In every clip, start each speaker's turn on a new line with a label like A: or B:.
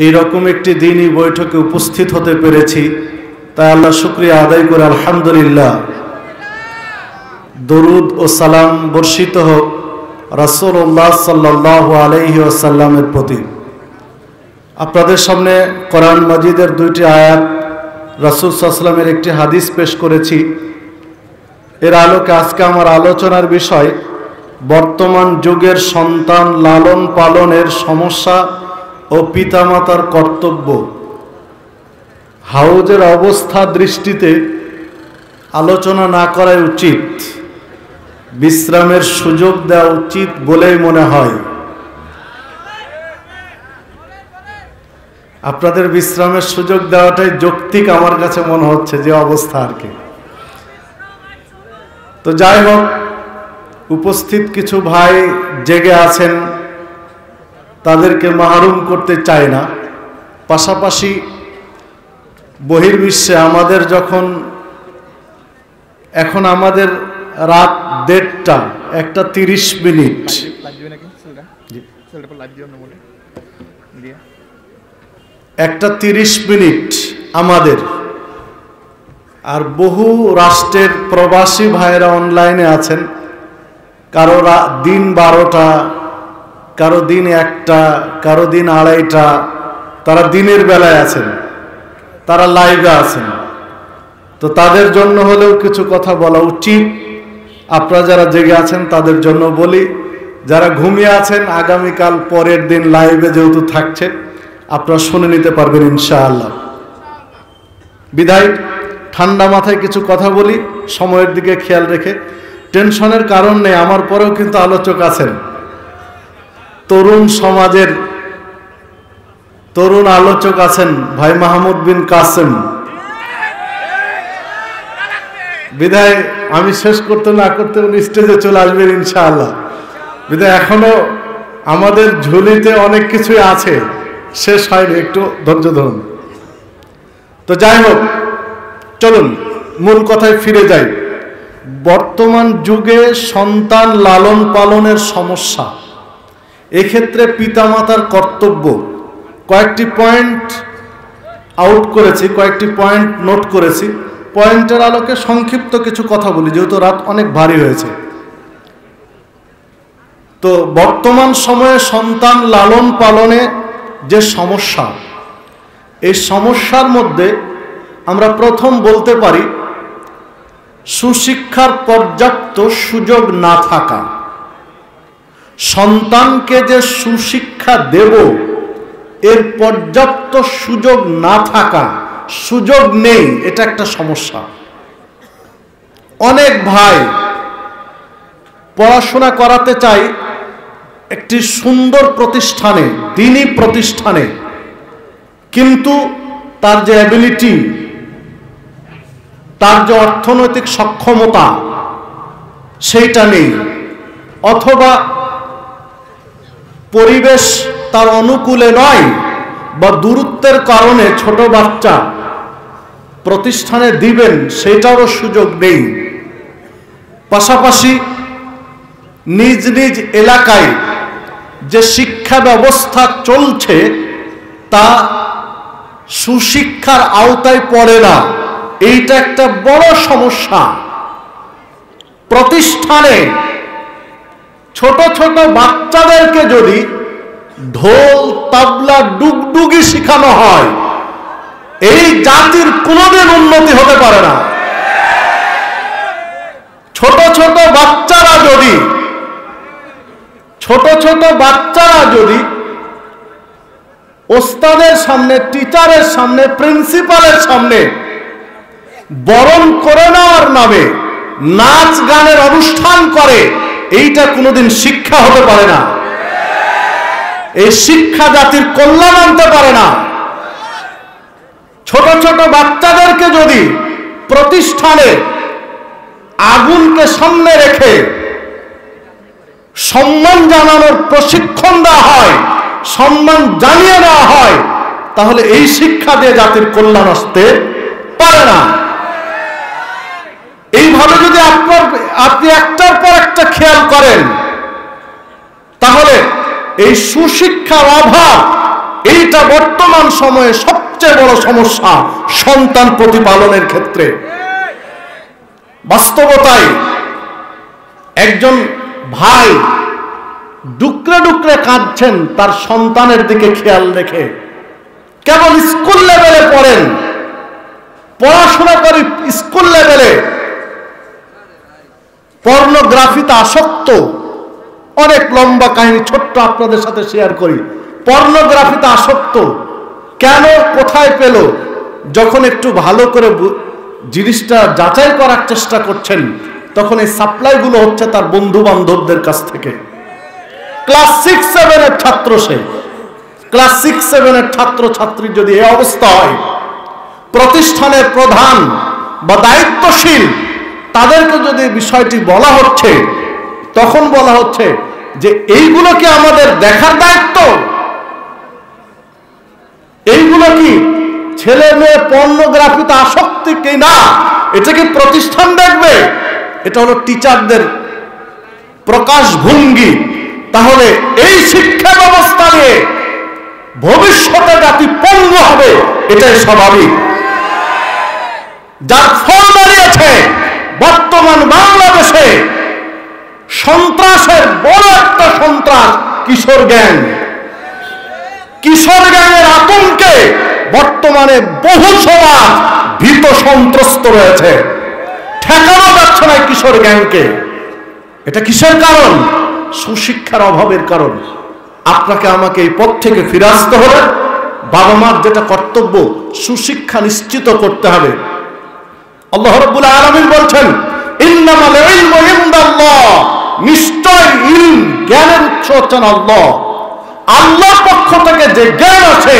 A: এইরকম একটি দিনই বৈঠকে উপস্থিত হতে পেরেছি, তাই আল্লাহ শুকরিয়া আদায় করে আলহামদুলিল্লাহ। দরুদ ও সালাম বর্ষিত হোক রাসূলুল্লাহ সাল্লাল্লাহু আলাইহি ওয়াসাল্লামের প্রতি। আপনাদের সামনে কোরআন মাজিদের দুইটি আয়াত, রাসূল সাল্লাল্লাহু আলাইহি ওয়াসাল্লামের একটি হাদিস পেশ করেছি। এর আলোকে আজকে আমার আলোচনার বিষয় বর্তমান যুগের সন্তান লালন পালনের সমস্যা ও পিতামাতার কর্তব্য। হাউজের অবস্থা দৃষ্টিতে আলোচনা না করাই উচিত, বিশ্রামের সুযোগ দেওয়া উচিত বলেই মনে হয়। আপনাদের বিশ্রামের সুযোগ দেওয়াটাই যৌক্তিক আমার কাছে মনে হচ্ছে, যে অবস্থা আর কি। তো যাই হোক, উপস্থিত কিছু ভাই জেগে আছেন, তাদেরকে মাহরুম করতে চাই না। পাশাপাশি বহির্বিশ্বে আমাদের এখন আমাদের রাত 1:30, 1:30। 1:30 আমাদের। আর বহু রাষ্ট্রের প্রবাসী ভাইরা অনলাইনে আছেন, কারো দিন 12টা, কারো দিন 1টা, কারো দিন 2:30। তারা দিনের বেলায় আছেন, তারা লাইভে আছেন। তো তাদের জন্য হলেও কিছু কথা বলা উচিত। আপনারা যারা জেগে আছেন তাদের জন্য বলি, যারা ঘুমিয়ে আছেন আগামীকাল পরের দিন লাইভে যেহেতু থাকছে, আপনারা শুনে নিতে পারবেন ইনশাআল্লাহ। বিদায় ঠান্ডা মাথায় কিছু কথা বলি, সময়ের দিকে খেয়াল রেখে। টেনশনের কারণ নেই, আমার পরেও কিন্তু আলোচক আছেন। তরুণ সমাজের তরুণ আলোচক আছেন ভাই মাহমুদ বিন কাসেম। বিদায় আমি শেষ করতে না করতে উনি স্টেজে চলে আসবেন ইনশাআল্লাহ। বিদায় এখনো আমাদের ঝুলিতে অনেক কিছুই আছে, শেষ হয়নি, একটু ধৈর্য ধরুন। তো যাই হোক, চলুন মূল কথায় ফিরে যাই। বর্তমান যুগে সন্তান লালন পালনের সমস্যা, এক্ষেত্রে পিতামাতার কর্তব্য। কয়েকটি পয়েন্ট আউট করেছি, কয়েকটি পয়েন্ট নোট করেছি। পয়েন্টের আলোকে সংক্ষিপ্ত কিছু কথা বলি, যেহেতু রাত অনেক ভারী হয়েছে। তো বর্তমান সময়ে সন্তান লালন পালনে যে সমস্যা, এই সমস্যার মধ্যে আমরা প্রথম বলতে পারি সুশিক্ষার পর্যাপ্ত সুযোগ না থাকা। সন্তানকে যে সুশিক্ষা দেব, এর পর্যাপ্ত সুযোগ না থাকা, সুযোগ নেই, এটা একটা সমস্যা। অনেক ভাই পড়াশোনা করাতে চাই একটি সুন্দর প্রতিষ্ঠানে, দ্বীনি প্রতিষ্ঠানে, কিন্তু তার যে অ্যাবিলিটি, তার যে অর্থনৈতিক সক্ষমতা, সেইটা নেই। অথবা পরিবেশ তার অনুকূলে নয়, বা দূরত্বের কারণে ছোট বাচ্চা প্রতিষ্ঠানে দিবেন সেটারও সুযোগ নেই। পাশাপাশি নিজ নিজ এলাকায় যে শিক্ষা ব্যবস্থা চলছে তা সুশিক্ষার আওতায় পড়ে না, এইটা একটা বড় সমস্যা। প্রতিষ্ঠানে ছোট ছোট বাচ্চাদেরকে যদি ঢোল, তাবলা, ডুগডুগি শেখানো হয়, এই জাতির কোনোদিন উন্নতি হতে পারে না। ছোট ছোট বাচ্চারা যদি ওস্তাদের সামনে, টিচারের সামনে, প্রিন্সিপালের সামনে বরণ করে নেওয়ার নামে নাচ গানের অনুষ্ঠান করে, এইটা কোনোদিন শিক্ষা হতে পারে না। এই শিক্ষা জাতির কল্যাণ আনতে পারে না। ছোট ছোট বাচ্চাদেরকে যদি প্রতিষ্ঠানে আগুনকে সামনে রেখে সম্মান জানানোর প্রশিক্ষণ দেওয়া হয়, সম্মান জানিয়ে দেওয়া হয়, তাহলে এই শিক্ষা দিয়ে জাতির কল্যাণ আসতে পারে না। এইভাবে যদি আপনি একটার পর একটা খেয়াল করেন, তাহলে এই সুশিক্ষার অভাব এইটা বর্তমান সময়ে সবচেয়ে বড় সমস্যা সন্তান প্রতিপালনের ক্ষেত্রে। বাস্তবতায় একজন ভাই ডুকরে ডুকরে কাঁদছেন তার সন্তানের দিকে খেয়াল রেখে। কেবল স্কুল লেভেলে পড়েন, পড়াশোনা করে স্কুল লেভেলে পর্নোগ্রাফিতে আসক্ত। অনেক লম্বা কাহিনী ছোট্ট আপনাদের সাথে শেয়ার করি। পর্নোগ্রাফিতে আসক্ত কেন, কোথায় পেল? যখন একটু ভালো করে জিনিসটা যাচাই করার চেষ্টা করছেন, তখন এই সাপ্লাইগুলো হচ্ছে তার বন্ধু বান্ধবদের কাছ থেকে। ক্লাস 6-7 ছাত্র, সে ক্লাস 6-7 ছাত্র ছাত্রীর যদি এই অবস্থা হয়, প্রতিষ্ঠানের প্রধান বা দায়িত্বশীল তাদেরকে যদি বিষয়টি বলা হচ্ছে, তখন বলা হচ্ছে যে এইগুলো কি আমাদের দেখার দায়িত্ব? এইগুলো কি ছেলে মেয়ে পর্নোগ্রাফিতে আসক্তি কি না, এটা কি প্রতিষ্ঠান দেখবে? এটা হলো টিচারদের প্রকাশভঙ্গি। তাহলে এই শিক্ষা ব্যবস্থা নিয়ে ভবিষ্যতে জাতি পঙ্গু হবে, এটাই স্বাভাবিক। যার ফল দাঁড়িয়েছে বর্তমান বাংলাদেশে সন্ত্রাসের বড় একটা সন্ত্রাস কিশোর গ্যাং। কিশোর গ্যাংয়ের আতঙ্কে বর্তমানে বহু সমাজ ভীত সন্ত্রস্ত রয়েছে, ঠেকানো যাচ্ছে না কিশোর গ্যাংকে। এটা কিসের কারণ? সুশিক্ষার অভাবের কারণ। আপনাকে আমাকে এই পথ থেকে ফিরে আসতে হবে। বাবা মার যেটা কর্তব্য, সুশিক্ষা নিশ্চিত করতে হবে। আল্লাহ রাব্বুল আলামিন বলছেন, ইন্নামাল ইলমু ইনদাল্লাহ, নিশ্চয় ইলম, জ্ঞানের উৎস হচ্ছেন আল্লাহ। আল্লাহর পক্ষ থেকে যে জ্ঞান আছে,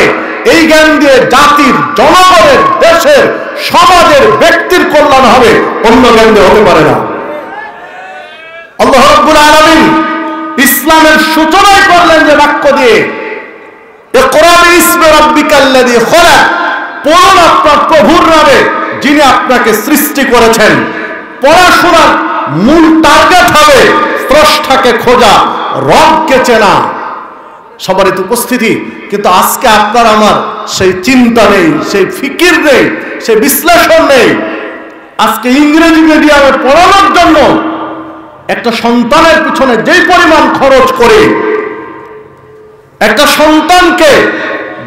A: এই জ্ঞান দিয়ে জাতির, জনগণের, দেশের, সমাজের, ব্যক্তির কল্যাণ হবে, অন্য জ্ঞান দিয়ে হতে পারে না। আল্লাহ রাব্বুল আলামিন ইসলামের সূচনাই করলেন যে বাক্য দিয়ে, ইকরা বিইসমি রাব্বিকাল্লাযী খলাক, পড়ুন আপনার প্রভুর নামে যিনি আপনাকে সৃষ্টি করেছেন। পড়াশোনার মূল টার্গেট হবে স্রষ্টাকে খোঁজা, রবকে চেনা। সবারই তো উপস্থিতি, কিন্তু আজকে আপনার আমার সেই চিন্তা নেই, সেই ফিকির নেই, সেই বিশ্লেষণ নেই। আজকে ইংরেজি মিডিয়ামে পড়ানোর জন্য একটা সন্তানের পিছনে যেই পরিমাণ খরচ করে, একটা সন্তানকে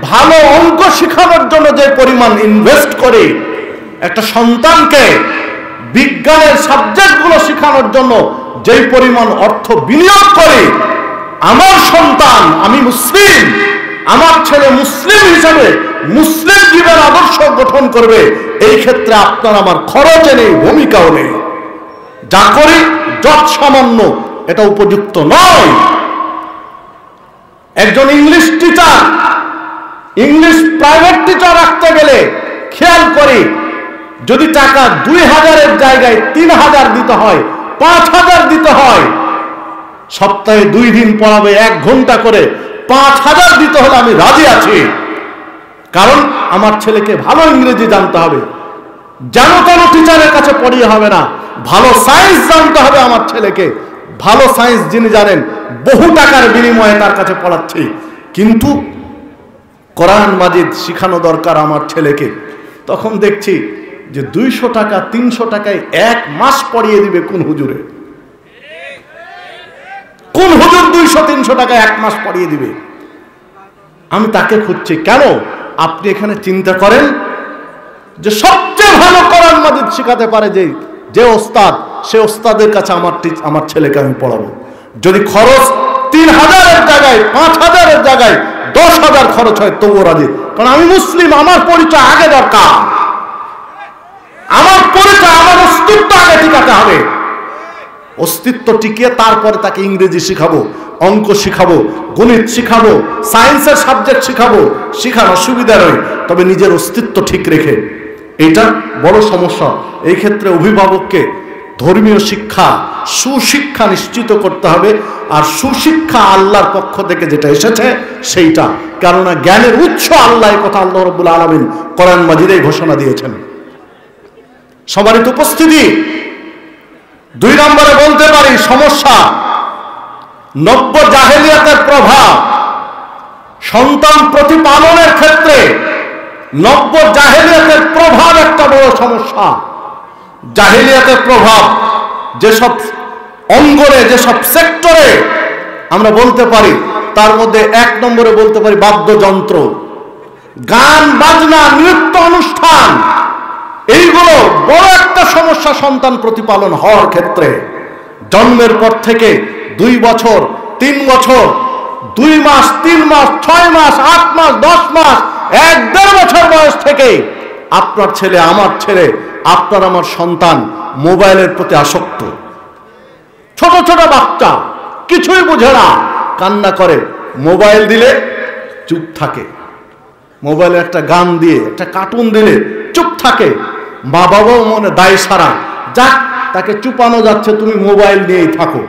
A: ভালো অঙ্ক শেখানোর জন্য যে পরিমাণ ইনভেস্ট করে, একটা সন্তানকে বিজ্ঞানের সাবজেক্টগুলো শেখানোর জন্য যেই পরিমাণ অর্থ বিনিয়োগ করে, আমার সন্তান, আমি মুসলিম, আমার ছেলে মুসলিম হিসেবে মুসলিম জীবন আদর্শ গঠন করবে, এই ক্ষেত্রে আপনার আমার খরচে নেই, ভূমিকাও নেই। যা করি যত সামান্য, এটা উপযুক্ত নয়। একজন English teacher, English private teacher রাখতে গেলে খেয়াল করি, যদি টাকা 2000-এর জায়গায় 3000 দিতে হয়, 5000 দিতে হয়, সপ্তাহে 2 দিন পড়াবে 1 ঘন্টা করে, 5000 দিতে হলে আমি রাজি আছি। কারণ আমার ছেলেকে ভালো ইংরেজি জানতে হবে, যেন কোনো টিচারের কাছে পড়িয়ে হবে না। ভালো সায়েন্স জানতে হবে আমার ছেলেকে, ভালো সায়েন্স যিনি জানেন, বহু টাকার বিনিময়ে তার কাছে পড়াচ্ছি। কিন্তু কোরআন মাজিদ শিখানো দরকার আমার ছেলেকে। তখন দেখছি যে 200 টাকা 300 টাকায় 1 মাস পড়িয়ে দিবে কোন হুজুরে? কোন হুজুর 200-300 টাকায় 1 মাস পড়িয়ে দিবে? আমি তাকে খুঁজছি। কেন? আপনি এখানে চিন্তা করেন যে সবচেয়ে ভালো কোরআন মাজিদ শিখাতে পারে যে ওস্তাদ, সে ওস্তাদের কাছে আমার ছেলেকে আমি পড়াবো। যদি খরচ 3000-এর জায়গায় 5000-এর জায়গায় 10,000 খরচ হয়, তবুও রাজি। কারণ আমি মুসলিম, আমার পরিচয় আগে দরকার, আমার পরিচয়, আমার অস্তিত্ব আগে টিকাতে হবে। অস্তিত্ব টিকিয়ে তারপরে তাকে ইংরেজি শিখাবো, অঙ্ক শিখাবো, গণিত শিখাবো, সায়েন্সের সাবজেক্ট শিখাবো, শিখার অসুবিধা নয়, তবে নিজের অস্তিত্ব ঠিক রেখে। এটা বড় সমস্যা। এই ক্ষেত্রে অভিভাবককে ধর্মীয় শিক্ষা, সুশিক্ষা নিশ্চিত করতে হবে। আর সুশিক্ষা আল্লাহর পক্ষ থেকে যেটা এসেছে সেইটা, কেননা জ্ঞানের উৎস আল্লাহ, কথা আল্লাহ রাব্বুল আলামিন কোরআন মাজিদে ঘোষণা দিয়েছেন। সবারই তো উপস্থিতি। 2 নম্বরে বলতে পারি সমস্যা, নব্য জাহেলিয়াতের প্রভাব। সন্তান প্রতিপালনের ক্ষেত্রে নব্য জাহেলিয়াতের প্রভাব একটা বড় সমস্যা। জাহেলিয়াতের প্রভাব যেসব অঙ্গনে, যেসব সেক্টরে আমরা বলতে পারি, তার মধ্যে 1 নম্বরে বলতে পারি বাদ্যযন্ত্র, গান বাজনা, নৃত্য অনুষ্ঠান। এইগুলো বড় একটা সমস্যা সন্তান প্রতিপালন হওয়ার ক্ষেত্রে। জন্মের পর থেকে 2 বছর, 3 বছর, 2 মাস, 3 মাস, 6 মাস, 8 মাস, 10 মাস, 1-1.5 বছর বয়স থেকে আপনার ছেলে, আমার ছেলে, আপনার আমার সন্তান মোবাইলের প্রতি আসক্ত। ছোট ছোট বাচ্চা কিছুই বুঝে না, কান্না করে, মোবাইল দিলে চুপ থাকে, মোবাইলে একটা গান দিয়ে, একটা কার্টুন দিলে চুপ থাকে। মা বাবাও মনে দায় সারা, যাক তাকে চুপানো যাচ্ছে, তুমি মোবাইল নিয়েই থাকো।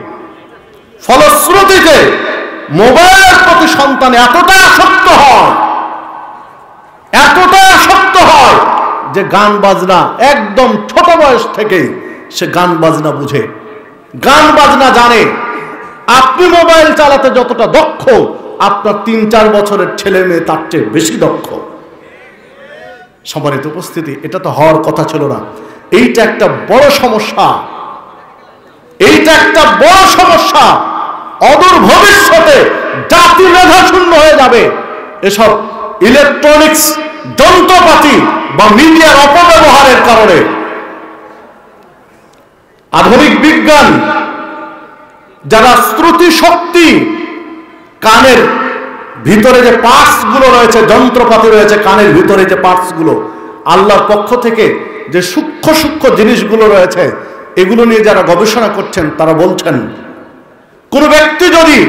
A: ফলশ্রুতিতে মোবাইলের প্রতি সন্তান এতটা আসক্ত হয়, এতটা আসক্ত হয় যে গান বাজনা একদম ছোট বয়স থেকেই সে গান বাজনা বুঝে, গান বাজনা জানে। আপনি মোবাইল চালাতে যতটা দক্ষ, আপনার 3-4 বছরের ছেলে মেয়ে তার চেয়ে বেশি দক্ষ। সম্মানিত উপস্থিতি, এটা তো হওয়ার কথা ছিল না। এইটা একটা বড় সমস্যা, এইটা একটা বড় সমস্যা। অদূর ভবিষ্যতে জাতি মেধাশূন্য হয়ে যাবে এসব ইলেকট্রনিক্স যন্ত্রপাতি বা মিডিয়ার অপব্যবহারের কারণে। আধুনিক বিজ্ঞান যারা শ্রুতি শক্তি, কানের ভিতরে যে পার্টস গুলো রয়েছে, যন্ত্রপাতি রয়েছে কানের ভিতরে যে পার্টস গুলো, আল্লাহর পক্ষ থেকে যে সূক্ষ্ম সূক্ষ্ম জিনিসগুলো রয়েছে, এগুলো নিয়ে যারা গবেষণা করছেন তারা বলছেন, কোন ব্যক্তি যদি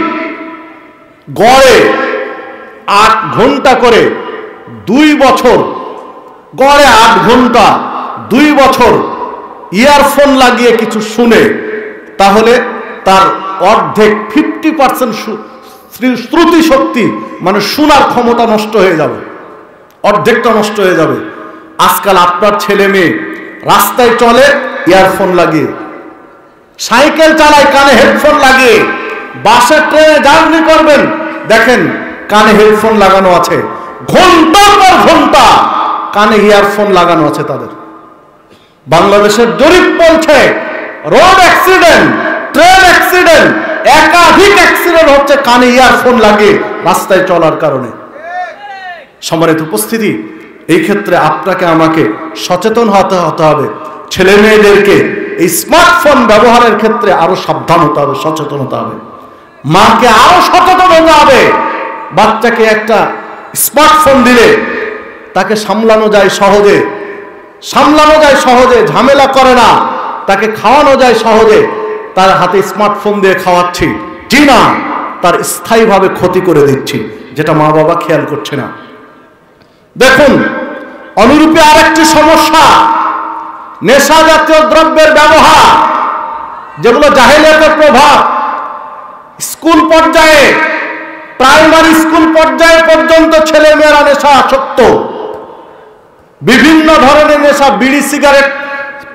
A: গড়ে 8 ঘন্টা করে 2 বছর, গড়ে 8 ঘন্টা 2 বছর ইয়ারফোন লাগিয়ে কিছু শুনে, তাহলে তার অর্ধেক 50% শ্রুতি শক্তি, মানে শোনার ক্ষমতা নষ্ট হয়ে যাবে, অর্ধেকটা নষ্ট হয়ে যাবে। আজকাল আপনার ছেলে মেয়ে রাস্তায় চলে ইয়ারফোন লাগিয়ে, সাইকেল চালায় কানে হেডফোন লাগিয়ে, বাসে ট্রেনে জার্নি করবেন দেখেন কানে হেডফোন লাগানো আছে, ঘন্টার পর ঘন্টা কানে ইয়ারফোন লাগানো আছে তাদের। বাংলাদেশের জরিপ বলছে রোড অ্যাক্সিডেন্ট, ট্রেন অ্যাক্সিডেন্ট, একাধিক অ্যাক্সিডেন্ট হচ্ছে কানে ইয়ারফোন লাগিয়ে রাস্তায় চলার কারণে। সম্মানিত উপস্থিতি, এই ক্ষেত্রে আপনাকে আমাকে সচেতন হতে হবে। ছেলে মেয়েদেরকে এই স্মার্টফোন ব্যবহারের ক্ষেত্রে আরো সাবধান হতে হবে, সচেতন হতে হবে। মাকে আরো সচেতন হতে হবে। বাচ্চাকে একটা স্মার্টফোন দিলে তাকে সামলানো যায় সহজে, সামলানো যায় সহজে, ঝামেলা করে না, তাকে খাওয়ানো যায় সহজে। তার হাতে স্মার্টফোন দিয়ে খাওয়াচ্ছি, জি না, তার স্থায়ীভাবে ক্ষতি করে দিচ্ছি, যেটা মা বাবা খেয়াল করছে না। দেখুন, অনুরূপে আরেকটি সমস্যা, নেশা জাতীয় দ্রব্যের ব্যবহার, যেগুলো জাহেলিয়াতের প্রভাব। স্কুল পর্যায়ে, প্রাইমারি স্কুল পর্যায়ে পর্যন্ত ছেলে মেয়েরা নেশা আসক্ত। বিভিন্ন ধরনের নেশা, বিড়ি সিগারেট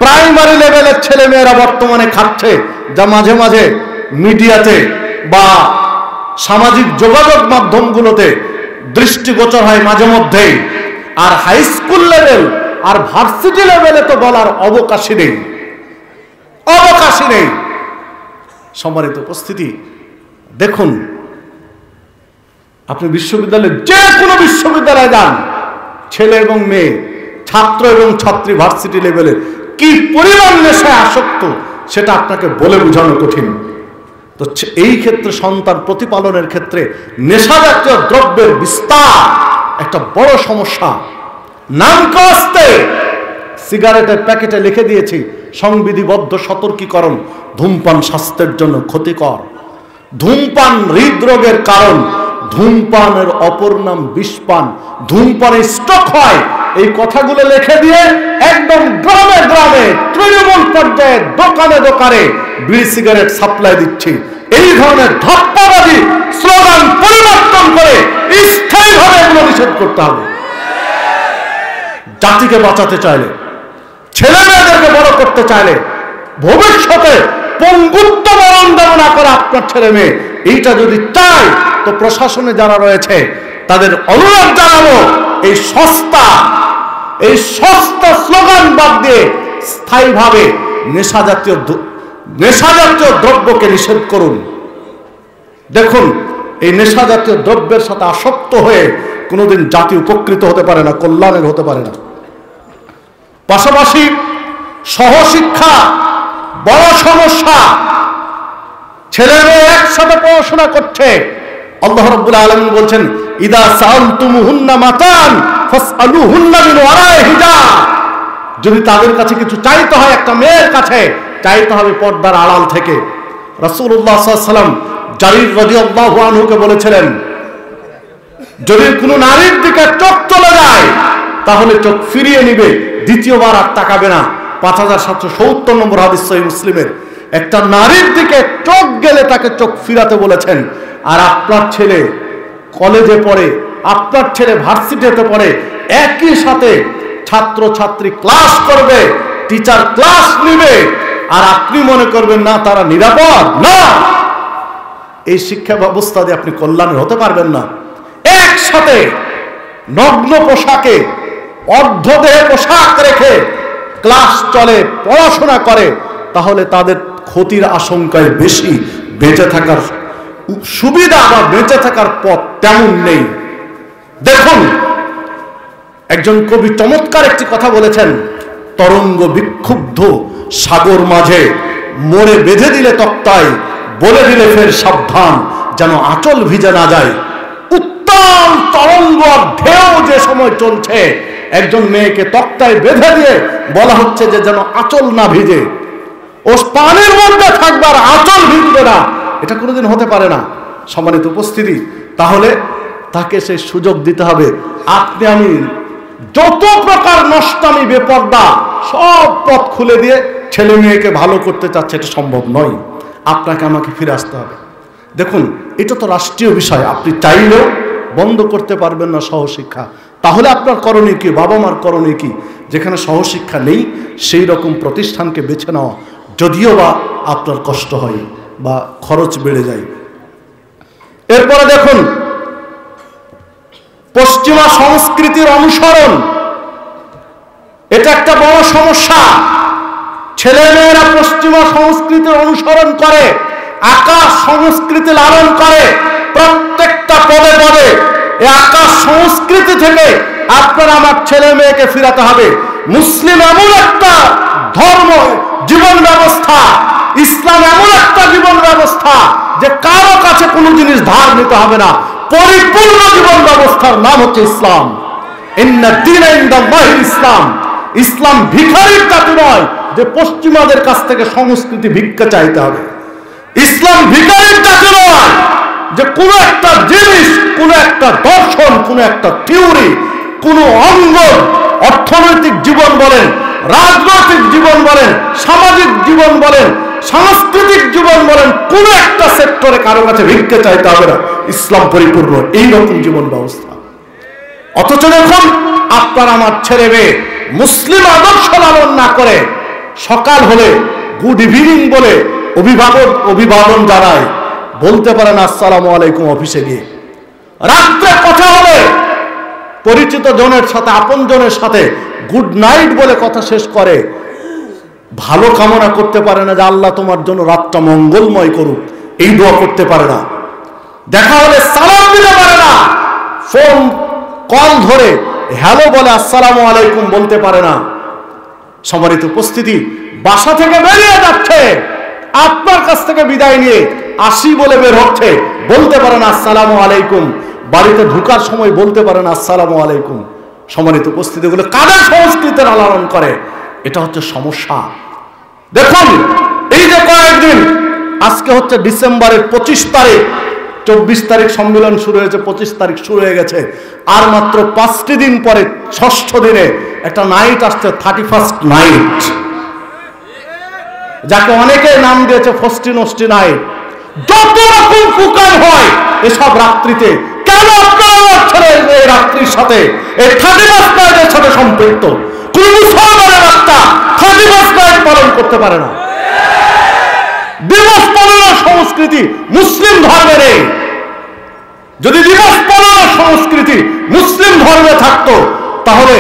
A: প্রাইমারি লেভেলের ছেলে মেয়েরা বর্তমানে খাচ্ছে, যা মাঝে মাঝে মিডিয়াতে বা সামাজিক যোগাযোগ মাধ্যমগুলোতে দৃষ্টিগোচর হয় মাঝে মধ্যেই। আর হাই স্কুল লেভেল আর ভার্সিটি লেভেলে তো বলার অবকাশই নেই, অবকাশই নেই। সম্মানিত উপস্থিতি, দেখুন, আপনি বিশ্ববিদ্যালয়ে, যে কোনো বিশ্ববিদ্যালয়ে যান, ছেলে এবং মেয়ে, ছাত্র এবং ছাত্রী ভার্সিটি লেভেলে কি পরিমাণ নেশায় আসক্ত সেটা আপনাকে বলে বোঝানো কঠিন। তো এই ক্ষেত্রে সন্তান প্রতিপালনের ক্ষেত্রে নেশা জাতীয় দ্রব্যের বিস্তার একটা বড় সমস্যা। নাম কস্তে সিগারেটের প্যাকেটে লিখে দিয়েছি সংবিধিবদ্ধ সতর্কীকরণ, ধূমপান স্বাস্থ্যের জন্য ক্ষতিকর, ধূমপান হৃদরোগের কারণ, ধূমপানের অপর নাম বিষপান, ধূমপানে স্ট্রোক হয়। এই কথাগুলো লিখে দিয়ে একদম গ্রামে গ্রামে, তৃণমূল পর্যায়ে, দোকানে দোকানে বিড়ি সিগারেট সাপ্লাই দিচ্ছি। এই ধরনের ধাপ্পাবাদী স্লোগান পরিবর্তন করে স্থায়ীভাবে এগুলো নিষেধ করতে হবে। জাতিকে বাঁচাতে চাইলে, ছেলে মেয়েদেরকে বড় করতে চাইলে, ভবিষ্যতে পঙ্গুত্ব মরণ দেব না করে আপনার ছেলে মেয়ে, এইটা যদি চায়, তো প্রশাসনে যারা রয়েছে তাদের অনুরোধ জানাবো এই সস্তা স্লোগান বাদ দিয়ে স্থায়ীভাবে নেশাজাতীয় দ্রব্যকে নিষেধ করুন। দেখুন, এই নেশাজাতীয় দ্রব্যের সাথে আসক্ত হয়ে কোনোদিন জাতি উপকৃত হতে পারে না, কল্যাণের হতে পারে না। পাশাপাশি সহশিক্ষা বড় সমস্যা। ছেলে মেয়ে একসাথে পড়াশোনা করছে, আল্লাহ রাব্বুল আলামিন বলছেন ইদা সাআলতুমুহুন্না মাতান ফাসআলুহুন্না মিন ওয়ারাই হিজাব। যদি তাদের কাছে কিছু চাইতে হয়, একটা মেয়ের কাছে চাইতে হবে পর্দার আড়াল থেকে। রাসূলুল্লাহ সাল্লাল্লাহু আলাইহি ওয়াসাল্লাম জারির রাদিয়াল্লাহু আনহুকে বলেছিলেন, যদি কোনো নারীর দিকে চোখ চলে যায় তাহলে চোখ ফিরিয়ে নিবে, দ্বিতীয়বার আর তাকাবে না। 5770 নম্বর হাদিস সহিহ মুসলিমের। একটা নারীর দিকে চোখ গেলে তাকে চোখ ফিরাতে বলেছেন। আর আপনার ছেলে কলেজে পড়ে, আপনার ছেলে ভার্সিটিতে পড়ে, একই সাথে ছাত্র ছাত্রী ক্লাস করবে, টিচার ক্লাস নিবে, আর আপনি মনে করবেন না তারা নিরাপদ। না, এই শিক্ষা ব্যবস্থা দিয়ে আপনি কল্যাণের হতে পারবেন না। একসাথে নগ্ন পোশাকে, অর্ধদেহে পোশাক রেখে ক্লাস চলে, পড়াশোনা করে, তাহলে তাদের ক্ষতির আশঙ্কায় বেশি। বেঁচে থাকার সুবিধা বা বেঁচে থাকার পথ তেমন নেই। দেখুন, একজন কবি চমৎকার একটি কথা বলেছেন, তরঙ্গ বিক্ষুব্ধ সাগর মাঝে মোড়ে বেঁধে দিলে তক্তায়, বলে দিলে ফের সাবধান যেন আঁচল ভিজে না যায়। উত্তাল তরঙ্গ ঢেউ যে সময় চলছে, একজন মেয়েকে তক্তায় বেঁধে দিয়ে বলা হচ্ছে যে যেন আঁচল না ভিজে। ও পানির মধ্যে থাকবে আর আঁচল ভিজবে না, এটা কোনোদিন হতে পারে না। সম্মানিত উপস্থিতি, তাহলে তাকে সেই সুযোগ দিতে হবে। আপনি আমি যত প্রকার নষ্টামি বেপর্দা সব পথ খুলে দিয়ে ছেলে মেয়েকে ভালো করতে চাচ্ছে, এটা সম্ভব নয়। আপনাকে আমাকে ফিরে আসতে হবে। দেখুন, এটা তো রাষ্ট্রীয় বিষয়, আপনি চাইলেও বন্ধ করতে পারবেন না সহশিক্ষা। তাহলে আপনার করণীয় কি? বাবা মার করণীয় কি? যেখানে সহশিক্ষা নেই সেই রকম প্রতিষ্ঠানকে বেছে নেওয়া, যদিও বা আপনার কষ্ট হয় বা খরচ বেড়ে যায়। এরপরে দেখুন, পশ্চিমা সংস্কৃতির অনুসরণ, এটা একটা বড় সমস্যা। ছেলেমেয়েরা পশ্চিমা সংস্কৃতির অনুসরণ করে, আকাশ সংস্কৃতি লালন করে। প্রত্যেকটা পদে পদে এই আকাশ সংস্কৃতি থেকে আপনার আমার ছেলে মেয়েকে ফিরাতে হবে। মুসলিম এমন একটা ধর্ম, জীবন ব্যবস্থা, ইসলাম এমন একটা জীবন ব্যবস্থা যে কারো কাছে কোনো জিনিস ধার নিতে হবে না। পরিপূর্ণ জীবন ব্যবস্থার নাম হচ্ছে ইসলাম। ইন্না দীনা ইনদাল্লাহিল ইসলাম। ইসলাম ভিখারির জাতি নয় যে পশ্চিমাদের কাছ থেকে সংস্কৃতি ভিক্ষা চাইতে হবে। ইসলাম ভিখারির জাতি নয় যে কোনো একটা জিনিস, কোনো একটা দর্শন, কোনো একটা থিওরি, কোনো অঙ্গ, অর্থনৈতিক জীবন বলেন, রাজনৈতিক জীবন বলেন, সামাজিক জীবন বলেন, সাংস্কৃতিক জীবন বলেন, কোন একটা সেক্টরে কারো কাছে ভিক্ষা চাইতে হবে না। ইসলাম পরিপূর্ণ এইরকম জীবন ব্যবস্থা। অথচ যখন আপনার আমার ছেলে মেয়ে মুসলিম আদর্শ লালন না করে, সকাল হলে গুড ইভিনিং বলে অভিবাদন জানায়, বলতে পারেন আসসালামু আলাইকুম অফিসে গিয়ে, রাত্রে কথা হলে পরিচিত জনের সাথে, আপন জনের সাথে গুড নাইট বলে কথা শেষ করে, ভালো কামনা করতে পারে না যে আল্লাহ তোমার জন্য রাতটা মঙ্গলময় করুক, এই দোয়া করতে পারে না। দেখা হলে সালাম দিতে পারে না, ফোন কল ধরে হ্যালো বলে আসসালামু আলাইকুম বলতে পারে না। সম্মানিত উপস্থিতি, বাসা থেকে বেরিয়ে যাচ্ছে, আপনার কাছ থেকে বিদায় নিয়ে আসি বলে বের হচ্ছে, বলতে পারে না আসসালামু আলাইকুম। বাড়িতে ঢুকার সময় বলতে পারে না আসসালামু আলাইকুম। সম্মানিত উপস্থিতি, গুলো কাদের সংস্কৃতির লালন করে, এটা হচ্ছে সমস্যা। দেখুন, এই যে কয়েকদিন, আজকে হচ্ছে ডিসেম্বরের 25 তারিখ, 24 তারিখ সম্মেলন শুরু হয়েছে, 25 তারিখ শুরু হয়ে গেছে, আর মাত্র 5টি দিন পরে 6ষ্ঠ দিনে একটা নাইট আসছে, 31st নাইট, যাকে অনেকে নাম দিয়েছে ফষ্টি নষ্টি নাইট। যত রকম কুকার হয় এসব রাত্রিতে, কেন আপনারা এই রাত্রির সাথে, এই 31st নাইটের সাথে সম্পৃক্ত? কোন মুসলমানের বাচ্চা 31st নাইট পালন করতে পারে না। দিবস পালনের সংস্কৃতি মুসলিম ধর্মে নেই। যদি দিবস পালনের সংস্কৃতি মুসলিম ধর্মে থাকতো, তাহলে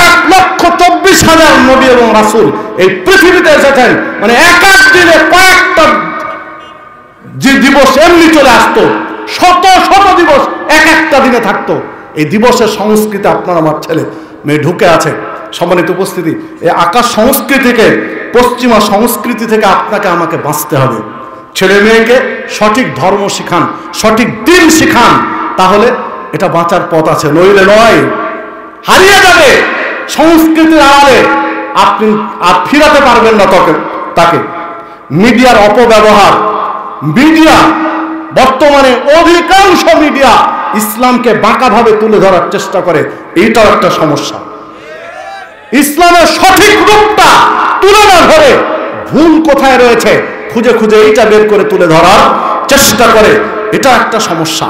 A: 1,24,000 নবী এবং রাসূল এই পৃথিবীতে এসেছেন। মানে এক এক দিনে কয়েকটা যে দিবস এমনি চলে আসতো, শত শত দিবস এক একটা দিনে থাকতো। এই দিবসের সংস্কৃতি আপনার আমার ছেলে মেয়ে ঢুকে আছে। সম্মানিত উপস্থিতি, এই আকাশ সংস্কৃতি থেকে, পশ্চিমা সংস্কৃতি থেকে আপনাকে আমাকে বাঁচতে হবে। ছেলে মেয়েকে সঠিক ধর্ম শিখান, সঠিক দিন শিখান, তাহলে এটা বাঁচার পথ আছে, নইলে নয়, হারিয়ে যাবে সংস্কৃতির আড়ালে। আপনি আর ফিরাতে পারবেন না তাকে। মিডিয়ার অপব্যবহার, মিডিয়া বর্তমানে অধিকাংশ মিডিয়া ইসলামকে বাঁকাভাবে তুলে ধরার চেষ্টা করে, এইটাও একটা সমস্যা। ইসলামের সঠিক রূপটা তুলে না ধরে ভুল কোথায় রয়েছে খুঁজে খুঁজে এইটা বের করে তুলে ধরার চেষ্টা করে, এটা একটা সমস্যা।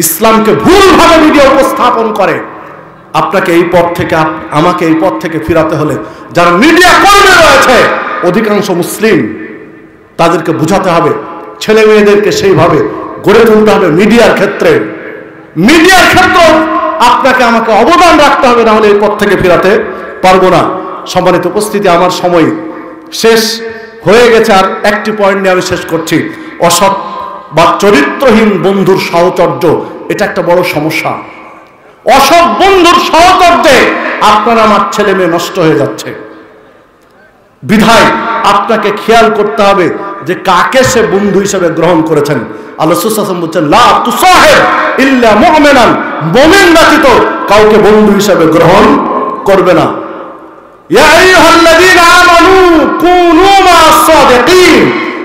A: ইসলামকে ভুলভাবে মিডিয়া উপস্থাপন করে। আপনাকে এই পথ থেকে, আমাকে এই পথ থেকে ফিরাতে হলে যারা মিডিয়া কর্মী রয়েছে অধিকাংশ মুসলিম, তাদেরকে বুঝাতে হবে, ছেলে মেয়েদেরকে সেইভাবে গড়ে তুলতে হবে। মিডিয়ার ক্ষেত্রে আপনাকে আমাকে অবদান রাখতে হবে, না হলে এই পথ থেকে ফিরাতে পারবো না। সম্মানিত উপস্থিতি, আমার সময় শেষ হয়ে গেছে। আর একটি পয়েন্ট নিয়ে আমি শেষ করছি। অসৎ বা চরিত্রহীন বন্ধুর সাহচর্য, এটা একটা বড় সমস্যা। অসৎ বন্ধুর সাহচর্যে আপনার আমার ছেলে মেয়ে নষ্ট হয়ে যাচ্ছে। বিধায় আপনাকে খেয়াল করতে হবে যে কাকে সে বন্ধু হিসেবে গ্রহণ করেছেন। আল্লাহ রাসূল সাল্লাল্লাহু আলাইহি ওয়াসাল্লাম বলেছেন, লা তুসাহিব ইল্লা মুমিনান, মুমিন ব্যতীত কাউকে বন্ধু হিসেবে গ্রহণ করবে না। ইয়া আইয়ুহাল্লাযীনা আমানু কুনু মা'আস সাদিকিন,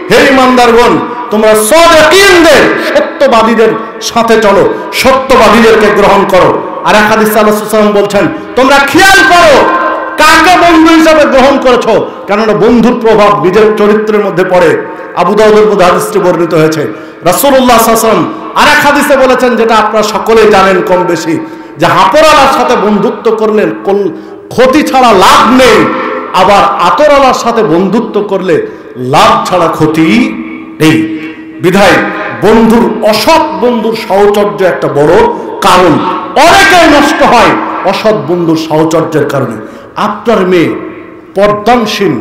A: হে ঈমানদারগণ, তোমরা সাদিকিনদের, সত্যবাদীদের সাথে চলো, সত্যবাদীদেরকে গ্রহণ করো। আর এক হাদিসে আল্লাহ রাসূল সাল্লাল্লাহু আলাইহি ওয়াসাল্লাম বলছেন, তোমরা খেয়াল করো কাকে বন্ধু হিসেবে গ্রহণ করেছো, কেননা বন্ধুর প্রভাব নিজের চরিত্রের মধ্যে পড়ে। আবু দাউদের মধ্যে হাদিসটি বর্ণিত হয়েছে। রাসূলুল্লাহ সাল্লাল্লাহু আলাইহি ওয়াসাল্লাম আর এক হাদিসে বলেছেন, যেটা আপনারা সকলেই জানেন কম বেশি, যে হাপড়ালার সাথে বন্ধুত্ব করলে ক্ষতি ছাড়া লাভ নেই, আবার আতরওয়ালার সাথে বন্ধুত্ব করলে লাভ ছাড়া ক্ষতি নেই। বিধায় বন্ধুর, অসৎ বন্ধুর সাহচর্য একটা বড় কারণ। অনেকেই নষ্ট হয় অসৎ বন্ধুর সাহচর্যের কারণে। আপনার মেয়ে পর্দানশীল,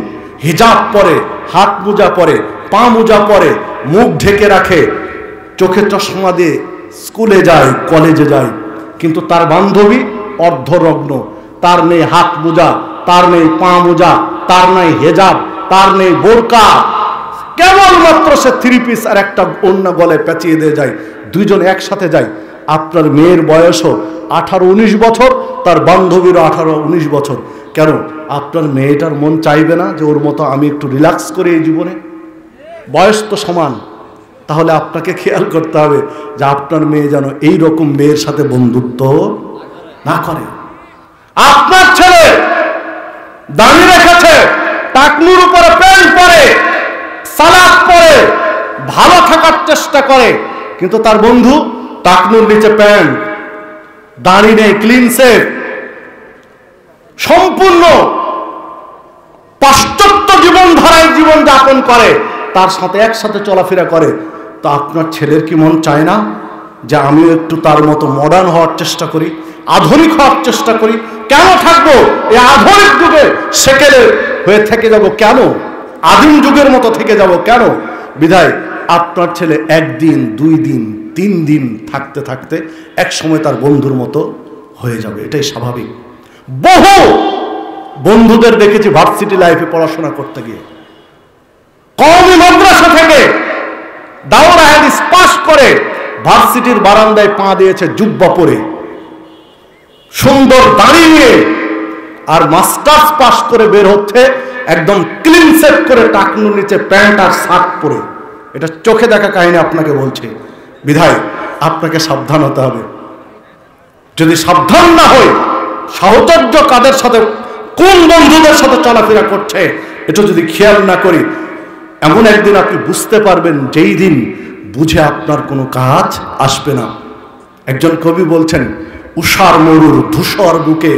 A: হিজাব পরে, হাত মোজা পরে, পা মোজা পরে, মুখ ঢেকে রাখে, চোখে চশমা দিয়ে স্কুলে যায়, কলেজে যায়, কিন্তু তার বান্ধবী অর্ধনগ্ন, তার নেই হাত মোজা, তার নেই পা মোজা, তার নেই হেজাব, তার নেই বোরকা, কেবলমাত্র সে 3 পিস আর একটা ওড়না গলায় পেঁচিয়ে দিয়ে যায়, দুইজন একসাথে যায়। আপনার মেয়ের বয়সও 18-19 বছর, তার বান্ধবীরও 18-19 বছর। কেন? আপনার মেয়েটার মন চাইবে না যে ওর মতো আমি একটু রিল্যাক্স করি এই জীবনে? বয়স তো সমান। তাহলে আপনাকে খেয়াল করতে হবে যে আপনার মেয়ে যেন এই রকম মেয়ের সাথে বন্ধুত্ব না করে। আপনার ছেলে দাড়ি রেখেছে, টাকনুর উপরে প্যান্ট পরে, সালাদ পরে, ভালো থাকার চেষ্টা করে, কিন্তু তার বন্ধু টাকনুর নিচে প্যান্ট, দাড়ি নেই, ক্লিন শেভ, সম্পূর্ণ পাশ্চাত্য জীবনধারায় জীবন যাপন করে, তার সাথে একসাথে চলাফেরা করে। তো আপনার ছেলের কি মন চায় না যে আমিও একটু তার মতো মডার্ন হওয়ার চেষ্টা করি, আধুনিক হওয়ার চেষ্টা করি? কেন থাকবো এই আধুনিক যুগে সেকেলে হয়ে থেকে যাব? কেন আদিম যুগের মতো থেকে যাব? কেন? বিধায় আপনার ছেলে 1 দিন, 2 দিন, 3 দিন থাকতে থাকতে এক সময় তার বন্ধুর মতো হয়ে যাবে, এটাই স্বাভাবিক। বহু বন্ধুদের দেখেছি ভার্সিটি লাইফে পড়াশোনা করতে গিয়ে, কওমি মাদ্রাসা থেকে দাওরা হাদিস পাস করে ভার্সিটির বারান্দায় পা দিয়েছে জুব্বা পরে, সুন্দর দাড়ি নিয়ে, আর মাস্টার্স পাস করে বের হচ্ছে একদম ক্লিন শেভ করে, টাকনুর নিচে প্যান্ট আর শার্ট পরে। এটা চোখে দেখা কাহিনী আপনাকে বলছে। বিধায় আপনাকে সাবধান হতে হবে। যদি সাবধান না হই, সাহচর্য কাদের সাথে, কোন বন্ধুদের সাথে চলাফেরা করছে, এটা যদি খেয়াল না করি, এমন একদিন আপনি বুঝতে পারবেন যেই দিন বুঝে আপনার কোনো কাজ আসবে না। একজন কবি বলছেন, উষার মরুর ধূসর বুকে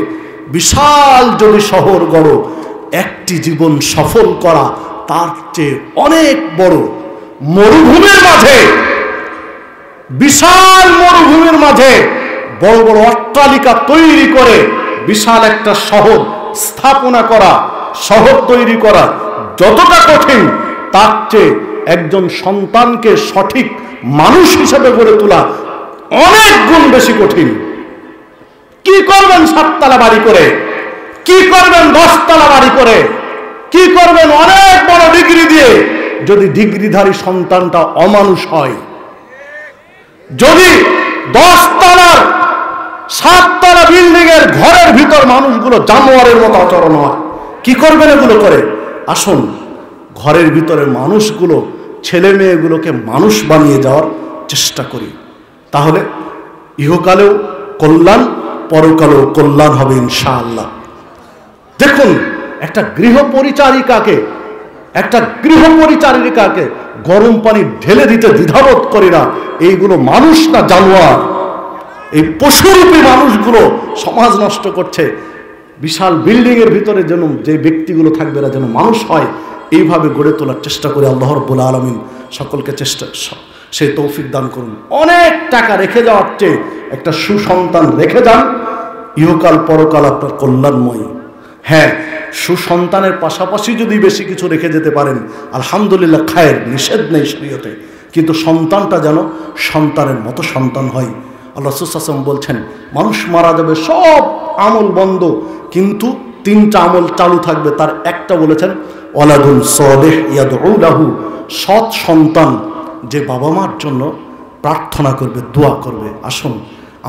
A: বিশাল যদি শহর গড়, একটি জীবন সফল করা তার চেয়ে অনেক বড়। মরুভূমির মাঝে বিশাল মরুভূমির মাঝে বড় বড় অট্টালিকা তৈরি করে বিশাল একটা শহর স্থাপনা করা, শহর তৈরি করা যতটা কঠিন, তার চেয়ে একজন সন্তানকে সঠিক মানুষ হিসেবে গড়ে তোলা অনেক গুণ বেশি কঠিন। কি করবেন 7 তলা বাড়ি করে, কি করবেন 10 তলা বাড়ি করে, কি করবেন অনেক বড় ডিগ্রি দিয়ে, যদি ডিগ্রিধারী সন্তানটা অমানুষ হয়? যদি 10 তলার 7 তলা বিল্ডিং এর ঘরের ভিতর মানুষগুলো জানোয়ারের মতো আচরণ হয়, কি করবেন এগুলো করে? আসুন ঘরের ভিতরে মানুষগুলো, ছেলে মেয়েগুলোকে মানুষ বানিয়ে যাওয়ার চেষ্টা করি, তাহলে ইহকালেও কল্যাণ, পরকালেও কল্যাণ হবে ইনশাআল্লাহ। দেখুন একটা গৃহপরিচারিকাকে গরম পানি ঢেলে দিতে দ্বিধাবোধ করি না। এইগুলো মানুষ না জানোয়ার? এই পশুরূপী মানুষগুলো সমাজ নষ্ট করছে। বিশাল বিল্ডিং এর ভিতরে যেন যে ব্যক্তিগুলো থাকবে এরা যেন মানুষ হয়, এইভাবে গড়ে তোলার চেষ্টা করে আল্লাহ রাব্বুল আলামিন সকলকে সেই তৌফিক দান করুন। অনেক টাকা রেখে যাওয়ার চেয়ে একটা সুসন্তান রেখে যান, ইহকাল পরকাল আপনার কল্যাণময়। হ্যাঁ, সুসন্তানের পাশাপাশি যদি বেশি কিছু রেখে যেতে পারেন আলহামদুলিল্লাহ, খায়ের, নিষেধ নেই শরীয়তে, কিন্তু সন্তানটা যেন সন্তানের মতো সন্তান হয়। আল্লাহ রাসূল সাল্লাল্লাহু আলাইহি ওয়াসাল্লাম বলছেন, মানুষ মারা যাবে, সব আমল বন্ধ, কিন্তু 3টা আমল চালু থাকবে। তার একটা বলেছেন ওয়ালাদুন সালিহ ইয়াদউ লাহু, সৎ সন্তান যে বাবা মার জন্য প্রার্থনা করবে, দোয়া করবে। আসুন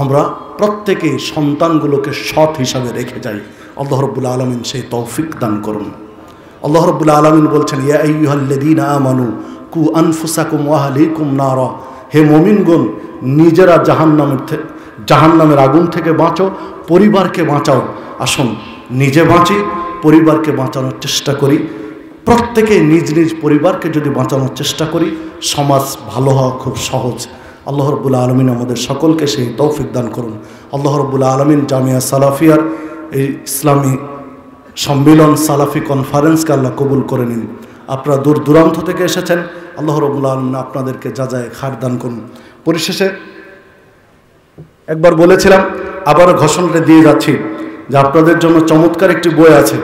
A: আমরা প্রত্যেকেই সন্তানগুলোকে সৎ হিসাবে রেখে যাই। আল্লাহ রাব্বুল আলামিন সেই তৌফিক দান করুন। আল্লাহ রাব্বুল আলামিন বলছেন, ইয়া আইয়ুহাল্লাযীনা আমানু কু আনফুসাকুম ওয়া আহলিকুম নারা, হে মুমিনগণ, নিজেরা জাহান্নামের আগুন থেকে বাঁচো, পরিবারকে বাঁচাও। আসুন নিজে বাঁচি, পরিবারকে বাঁচানোর চেষ্টা করি। প্রত্যেকে নিজ নিজ পরিবারকে যদি বাঁচানোর চেষ্টা করি, সমাজ ভালো হওয়া খুব সহজ। আল্লাহ রাব্বুল আলামিন আমাদের সকলকে সেই তৌফিক দান করুন। আল্লাহ রাব্বুল আলামিন জামিয়া সালাফিয়ার এই ইসলামী সম্মিলন, সালাফি কনফারেন্সকে আল্লাহ কবুল করে নিন। আপনারা দূর দূরান্ত থেকে এসেছেন, আল্লাহ রাব্বুল আলামিন আপনাদেরকে যাজায়ে খায়র দান করুন। পরিশেষে একবার বলেছিলাম, আবারও ঘোষণাটা দিয়ে যাচ্ছি যে আপনাদের জন্য চমৎকার একটি বই আছে।